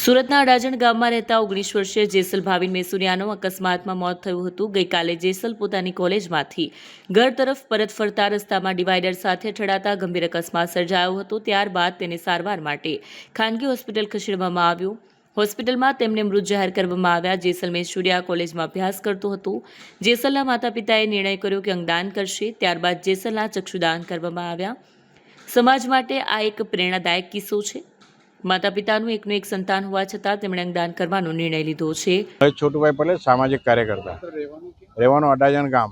સુરતના અડાજણ ગામમાં રહેતા 19 વર્ષીય જેસલ ભાવિન મેસુરિયાનું અકસ્માતમાં મોત થયું હતું। ગઈકાલે જેસલ પોતાની કોલેજમાંથી ઘર તરફ પરત ફરતા રસ્તામાં ડિવાઈડર સાથે અથડાતા ગંભીર અકસ્માત સર્જાયો હતો। ત્યારબાદ તેને સારવાર માટે ખાનગી હોસ્પિટલ ખસેડવામાં આવ્યો। હોસ્પિટલમાં તેમને મૃત જાહેર કરવામાં આવ્યા। જેસલ મેસુરિયા કોલેજમાં અભ્યાસ કરતો હતો। જેસલના માતા પિતાએ નિર્ણય કર્યો કે અંગદાન કરશે। ત્યારબાદ જેસલના ચક્ષુદાન કરવામાં આવ્યા। સમાજ માટે આ એક પ્રેરણાદાયક કિસ્સો છે। માતા પિતાનું એકનું એક સંતાન હોવા છતાં તેમણે અંગદાન કરવાનો નિર્ણય લીધો છે। છોટુભાઈ પટેલ સામાજિક કાર્યકર્તા રહેવાનું અડાજણ ગામ।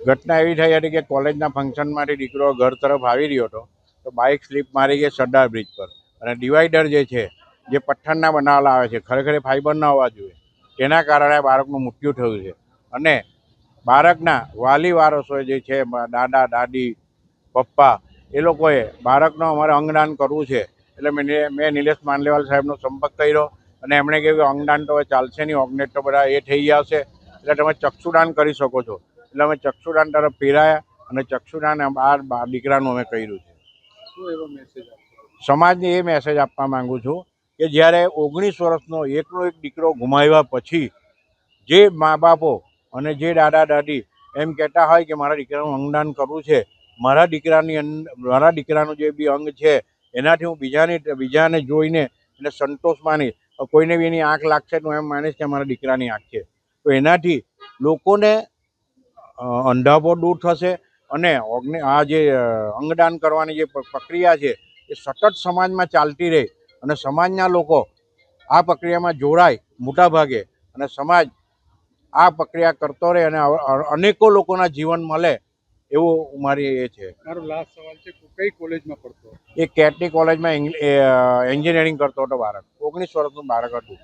ઘટના એવી થઈ હતી કે કોલેજના ફંક્શનમાંથી દીકરો ઘર તરફ આવી રહ્યો હતો તો બાઇક સ્લીપ મારી ગઈ સરદાર બ્રિજ પર અને ડિવાઈડર જે છે જે પથ્થરના બનાવેલા આવે છે ખરેખર ફાઈબરના હોવા જોઈએ તેના કારણે બાળકનું મૃત્યુ થયું છે અને બાળકના વાલી વારસો જે છે દાદા દાદી પપ્પા એ લોકોએ બાળકનો અમારે અંગદાન કરવું છે એટલે મેં નિલેશ માંડલેવાલ સાહેબનો સંપર્ક કર્યો અને એમણે કહ્યું કે અંગદાન તો હવે ચાલશે નહીં, ઓર્ગનેટ તો બધા એ થઈ ગયા છે એટલે તમે ચક્ષુદાન કરી શકો છો। એટલે અમે ચક્ષુદાન તરફ ફેરાયા અને ચક્ષુદાન આ દીકરાનું અમે કર્યું છે। સમાજને એ મેસેજ આપવા માગું છું કે જ્યારે 19 વર્ષનો એકનો એક દીકરો ગુમાવ્યા પછી જે મા બાપો અને જે દાદા દાદી એમ કહેતા હોય કે મારા દીકરાનું અંગદાન કરવું છે, મારા દીકરાનું જે બી અંગ છે એનાથી હું બીજાને જોઈને એને સંતોષ માની કોઈને બી એની આંખ લાગશે તો એમ માનીશ કે મારા દીકરાની આંખ છે તો એનાથી લોકોને અંધાપો દૂર થશે અને આ જે અંગદાન કરવાની જે પ્રક્રિયા છે એ સતત સમાજમાં ચાલતી રહે અને સમાજના લોકો આ પ્રક્રિયામાં જોડાય મોટા ભાગે અને સમાજ આ પ્રક્રિયા કરતો રહે અને અનેકો લોકોના જીવન મળે એવું મારી એ છે। મારો લાસ્ટ સવાલ છે, કઈ કોલેજમાં પડતો? એ કેટની કોલેજમાં એન્જિનિયરિંગ કરતો હતો બાળક, 19 વર્ષનું બાળક હતું।